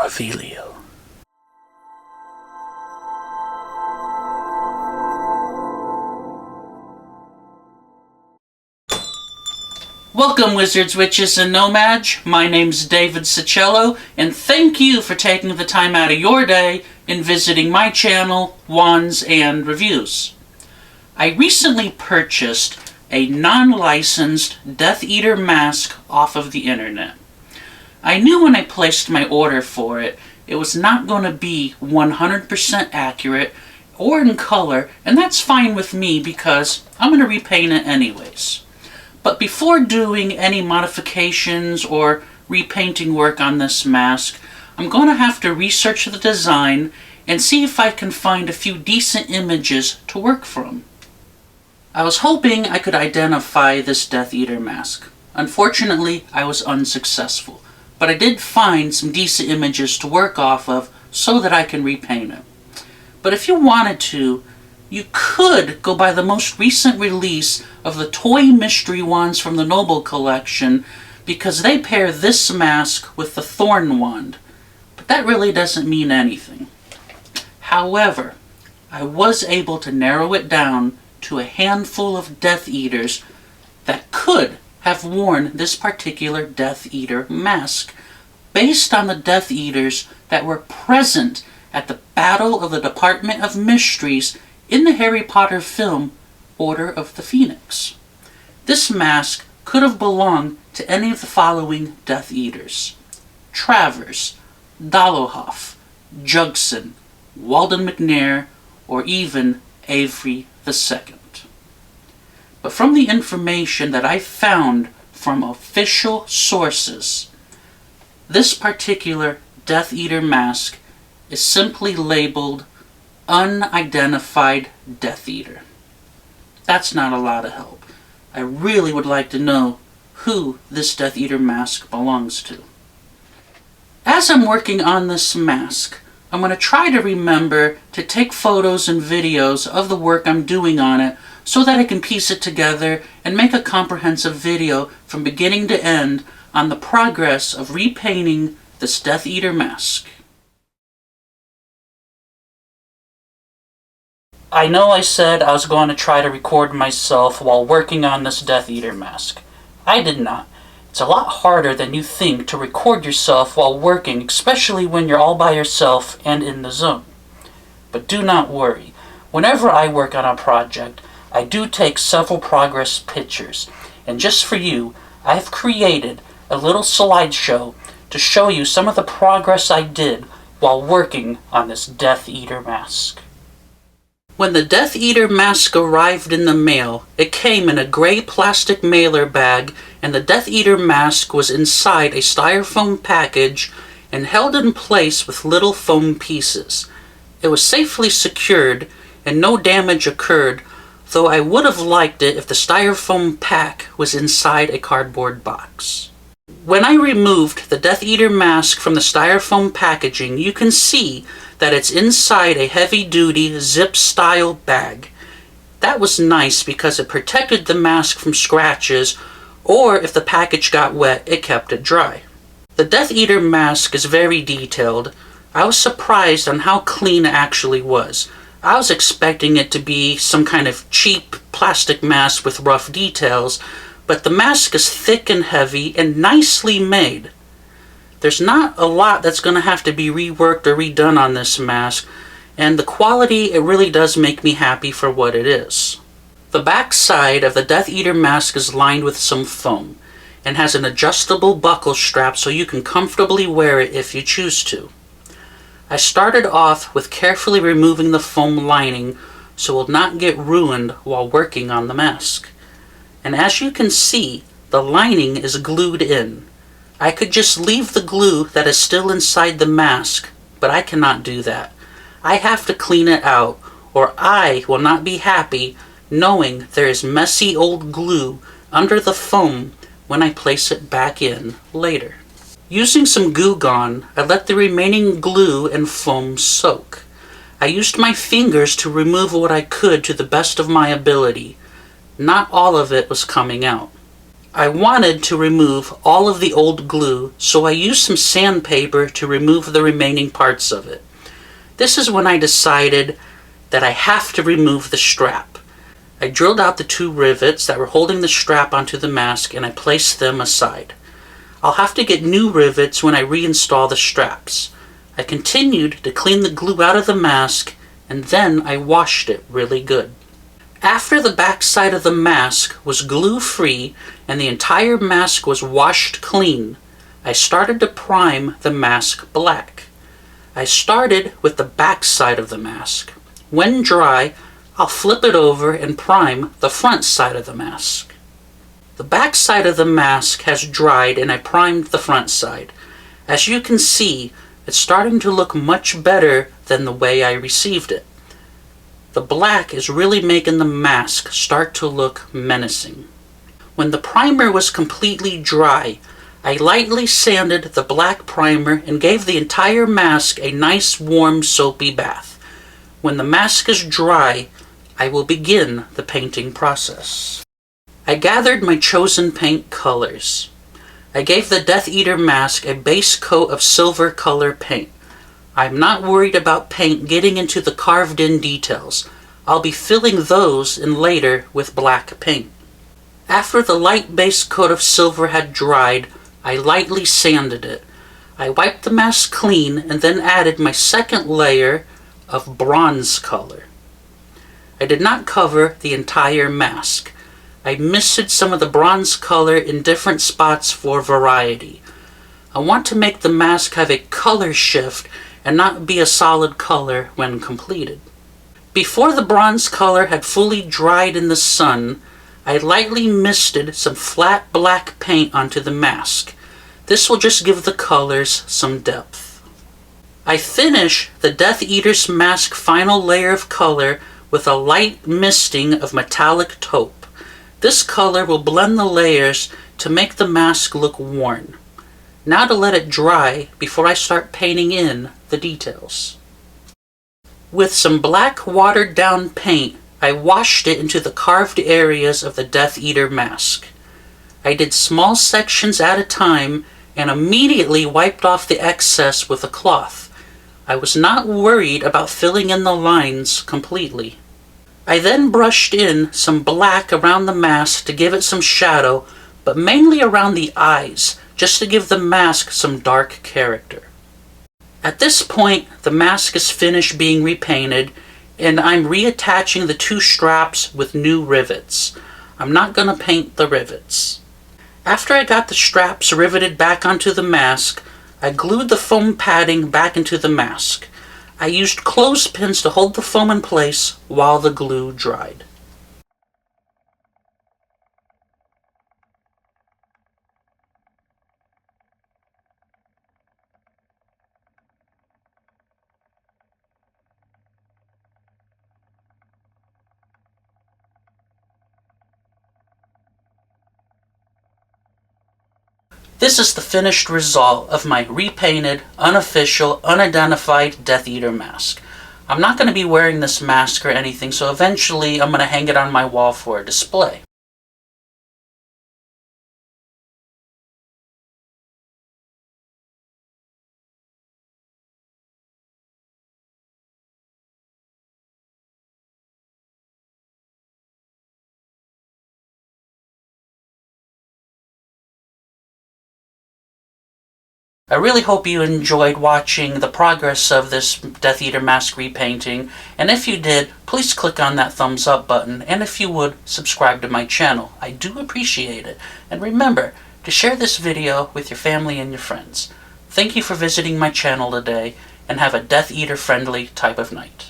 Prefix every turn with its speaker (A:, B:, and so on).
A: Avilio. Welcome, wizards, witches, and nomads. My name's David Cicello, and thank you for taking the time out of your day and visiting my channel, Wands and Reviews. I recently purchased a non-licensed Death Eater mask off of the internet. I knew when I placed my order for it, it was not going to be 100% accurate or in color, and that's fine with me because I'm going to repaint it anyways. But before doing any modifications or repainting work on this mask, I'm going to have to research the design and see if I can find a few decent images to work from. I was hoping I could identify this Death Eater mask. Unfortunately, I was unsuccessful, but I did find some decent images to work off of so that I can repaint it. But if you wanted to, you could go by the most recent release of the Toy Mystery Wands from the Noble Collection, because they pair this mask with the Thorn Wand. But that really doesn't mean anything. However, I was able to narrow it down to a handful of Death Eaters that could have worn this particular Death Eater mask, based on the Death Eaters that were present at the Battle of the Department of Mysteries in the Harry Potter film, Order of the Phoenix. This mask could have belonged to any of the following Death Eaters: Travers, Dolohov, Jugson, Walden McNair, or even Avery II. But from the information that I found from official sources, this particular Death Eater mask is simply labeled Unidentified Death Eater. That's not a lot of help. I really would like to know who this Death Eater mask belongs to. As I'm working on this mask, I'm going to try to remember to take photos and videos of the work I'm doing on it so that I can piece it together and make a comprehensive video from beginning to end on the progress of repainting this Death Eater mask. I know I said I was going to try to record myself while working on this Death Eater mask. I did not. It's a lot harder than you think to record yourself while working, especially when you're all by yourself and in the zone. But do not worry. Whenever I work on a project, I do take several progress pictures. And just for you, I've created a little slideshow to show you some of the progress I did while working on this Death Eater mask. When the Death Eater mask arrived in the mail, it came in a gray plastic mailer bag, and the Death Eater mask was inside a styrofoam package and held in place with little foam pieces. It was safely secured, and no damage occurred, though I would have liked it if the styrofoam pack was inside a cardboard box. When I removed the Death Eater mask from the styrofoam packaging, you can see that it's inside a heavy-duty zip-style bag. That was nice because it protected the mask from scratches, or if the package got wet, it kept it dry. The Death Eater mask is very detailed. I was surprised on how clean it actually was. I was expecting it to be some kind of cheap plastic mask with rough details, but the mask is thick and heavy and nicely made. There's not a lot that's going to have to be reworked or redone on this mask, and the quality, it really does make me happy for what it is. The back side of the Death Eater mask is lined with some foam, and has an adjustable buckle strap so you can comfortably wear it if you choose to. I started off with carefully removing the foam lining so it will not get ruined while working on the mask. And as you can see, the lining is glued in. I could just leave the glue that is still inside the mask, but I cannot do that. I have to clean it out, or I will not be happy knowing there is messy old glue under the foam when I place it back in later. Using some Goo Gone, I let the remaining glue and foam soak. I used my fingers to remove what I could to the best of my ability. Not all of it was coming out. I wanted to remove all of the old glue, so I used some sandpaper to remove the remaining parts of it. This is when I decided that I have to remove the strap. I drilled out the 2 rivets that were holding the strap onto the mask and I placed them aside. I'll have to get new rivets when I reinstall the straps. I continued to clean the glue out of the mask and then I washed it really good. After the back side of the mask was glue-free and the entire mask was washed clean, I started to prime the mask black. I started with the back side of the mask. When dry, I'll flip it over and prime the front side of the mask. The back side of the mask has dried and I primed the front side. As you can see, it's starting to look much better than the way I received it. The black is really making the mask start to look menacing. When the primer was completely dry, I lightly sanded the black primer and gave the entire mask a nice warm soapy bath. When the mask is dry, I will begin the painting process. I gathered my chosen paint colors. I gave the Death Eater mask a base coat of silver color paint. I'm not worried about paint getting into the carved in details. I'll be filling those in later with black paint. After the light base coat of silver had dried, I lightly sanded it. I wiped the mask clean and then added my second layer of bronze color. I did not cover the entire mask. I misted some of the bronze color in different spots for variety. I want to make the mask have a color shift and not be a solid color when completed. Before the bronze color had fully dried in the sun, I lightly misted some flat black paint onto the mask. This will just give the colors some depth. I finish the Death Eater's mask final layer of color with a light misting of metallic taupe. This color will blend the layers to make the mask look worn. Now to let it dry before I start painting in the details. With some black watered down paint, I washed it into the carved areas of the Death Eater mask. I did small sections at a time and immediately wiped off the excess with a cloth. I was not worried about filling in the lines completely. I then brushed in some black around the mask to give it some shadow, but mainly around the eyes, just to give the mask some dark character. At this point, the mask is finished being repainted, and I'm reattaching the 2 straps with new rivets. I'm not going to paint the rivets. After I got the straps riveted back onto the mask, I glued the foam padding back into the mask. I used clothespins to hold the foam in place while the glue dried. This is the finished result of my repainted, unofficial, unidentified Death Eater mask. I'm not going to be wearing this mask or anything, so eventually I'm going to hang it on my wall for a display. I really hope you enjoyed watching the progress of this Death Eater mask repainting, and if you did, please click on that thumbs up button, and if you would, subscribe to my channel. I do appreciate it, and remember to share this video with your family and your friends. Thank you for visiting my channel today, and have a Death Eater friendly type of night.